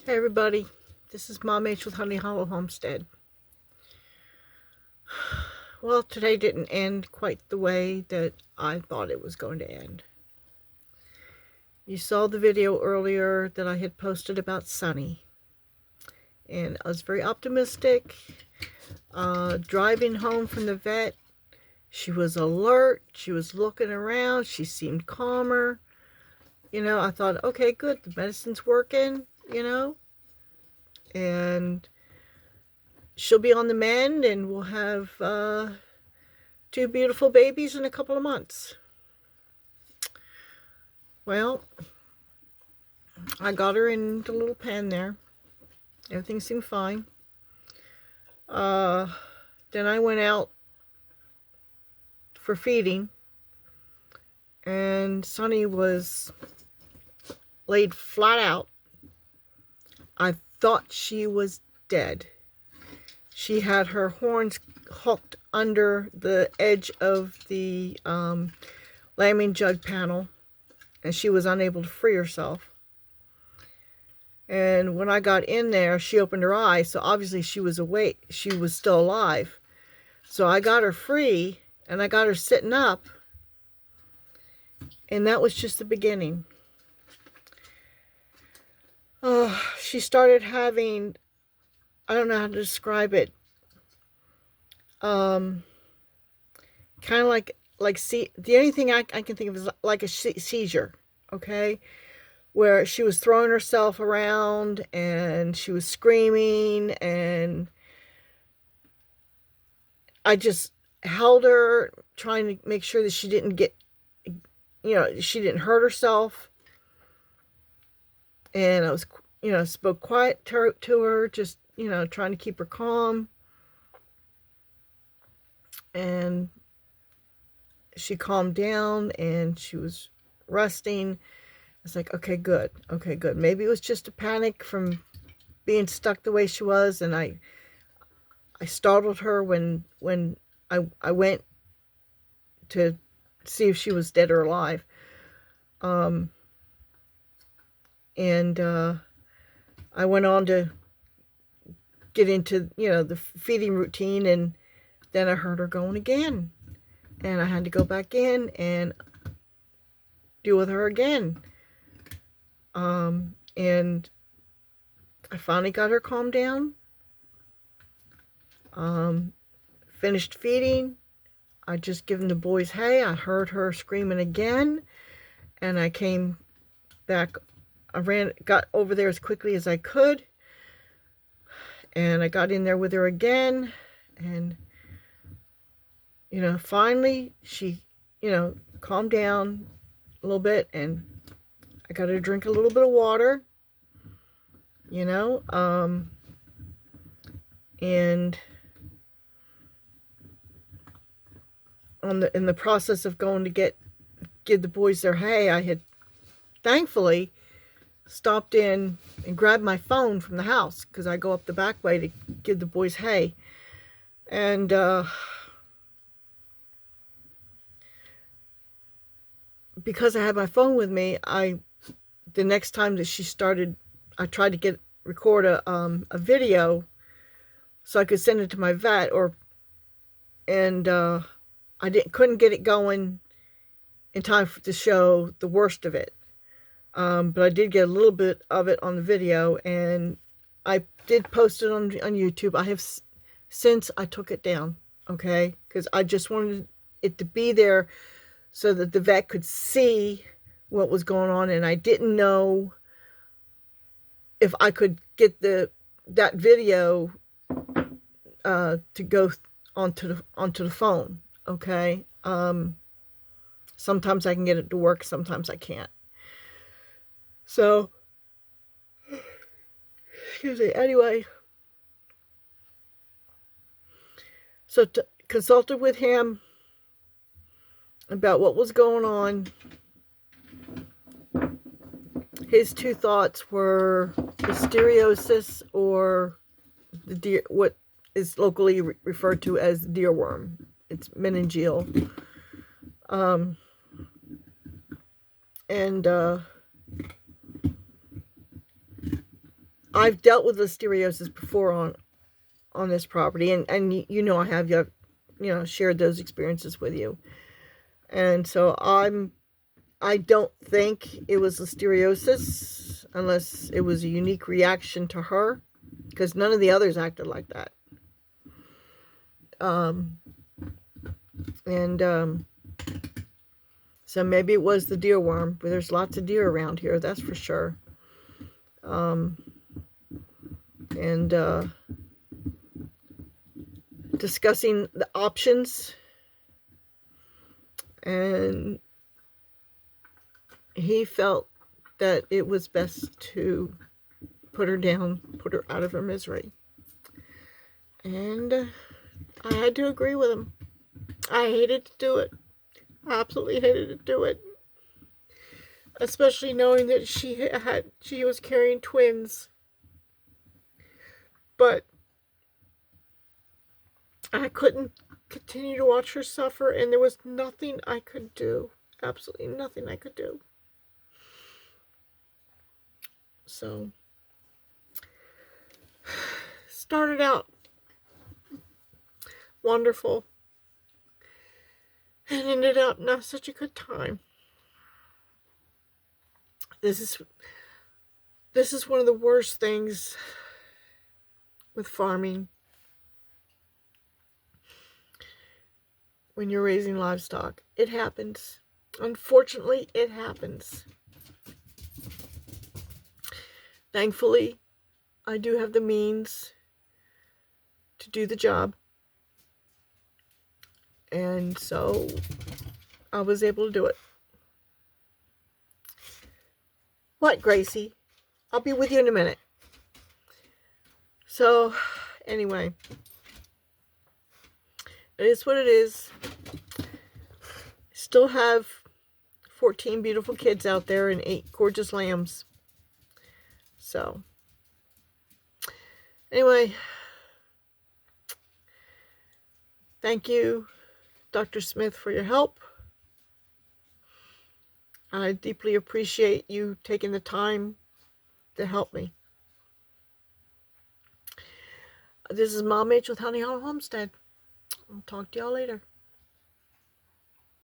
Hey everybody, this is Mom H with Honey Hollow Homestead. Well, today didn't end quite the way that I thought it was going to end. You saw the video earlier that I had posted about Sunny, and I was very optimistic. Driving home from the vet, she was alert, she was looking around, she seemed calmer. I thought, okay, good, the medicine's working, and she'll be on the mend, and we'll have two beautiful babies in a couple of months. Well, I got her in the little pen there. Everything seemed fine. Then I went out for feeding, and Sunny was laid flat out. I thought she was dead. She had her horns hooked under the edge of the lambing jug panel, and she was unable to free herself. And when I got in there, she opened her eyes, so obviously she was awake. She was still alive. So I got her free, and I got her sitting up, and that was just the beginning. She started having, I don't know how to describe it, kind of the only thing I can think of is like a seizure, okay? Where she was throwing herself around and she was screaming, and I just held her, trying to make sure that she didn't she didn't hurt herself. And I was, spoke quiet to her, just, trying to keep her calm. And she calmed down and she was resting. It's like, okay, good. Okay, good. Maybe it was just a panic from being stuck the way she was, and I startled her when I went to see if she was dead or alive. And I went on to get into, the feeding routine, and then I heard her going again. And I had to go back in and deal with her again. And I finally got her calmed down. Finished feeding. I just given the boys hay. I heard her screaming again, and I came back. Got over there as quickly as I could, and I got in there with her again, and finally she calmed down a little bit, and I got her to drink a little bit of water, and in the process of going to give the boys their hay, I had thankfully stopped in and grabbed my phone from the house, because I go up the back way to give the boys hay. And because I had my phone with me, the next time that she started, I tried to record a video so I could send it to my vet, and I couldn't get it going in time to show the worst of it. But I did get a little bit of it on the video, and I did post it on YouTube. I have since I took it down, okay? Because I just wanted it to be there so that the vet could see what was going on, and I didn't know if I could get that video to go onto the phone, okay? Sometimes I can get it to work, sometimes I can't. So, excuse me, anyway. So consulted with him about what was going on. His two thoughts were listeriosis, or what is locally referred to as deerworm. It's meningeal. And I've dealt with listeriosis before on this property, and you know I have, you know, shared those experiences with you. And so I don't think it was listeriosis unless it was a unique reaction to her, because none of the others acted like that. So maybe it was the deer worm, but there's lots of deer around here, that's for sure. Discussing the options, and he felt that it was best to put her down, put her out of her misery. And I had to agree with him. I hated to do it. I absolutely hated to do it. Especially knowing that she was carrying twins. But I couldn't continue to watch her suffer, and there was nothing I could do. Absolutely nothing I could do. So, started out wonderful and ended up not such a good time. This is one of the worst things with farming. When you're raising livestock, it happens. Unfortunately, it happens. Thankfully, I do have the means to do the job. And so I was able to do it. What, Gracie? I'll be with you in a minute. So, anyway, it is what it is. Still have 14 beautiful kids out there and 8 gorgeous lambs. So, anyway, thank you, Dr. Smith, for your help. I deeply appreciate you taking the time to help me. This is Mom H with Honey Hollow Homestead. I'll talk to y'all later.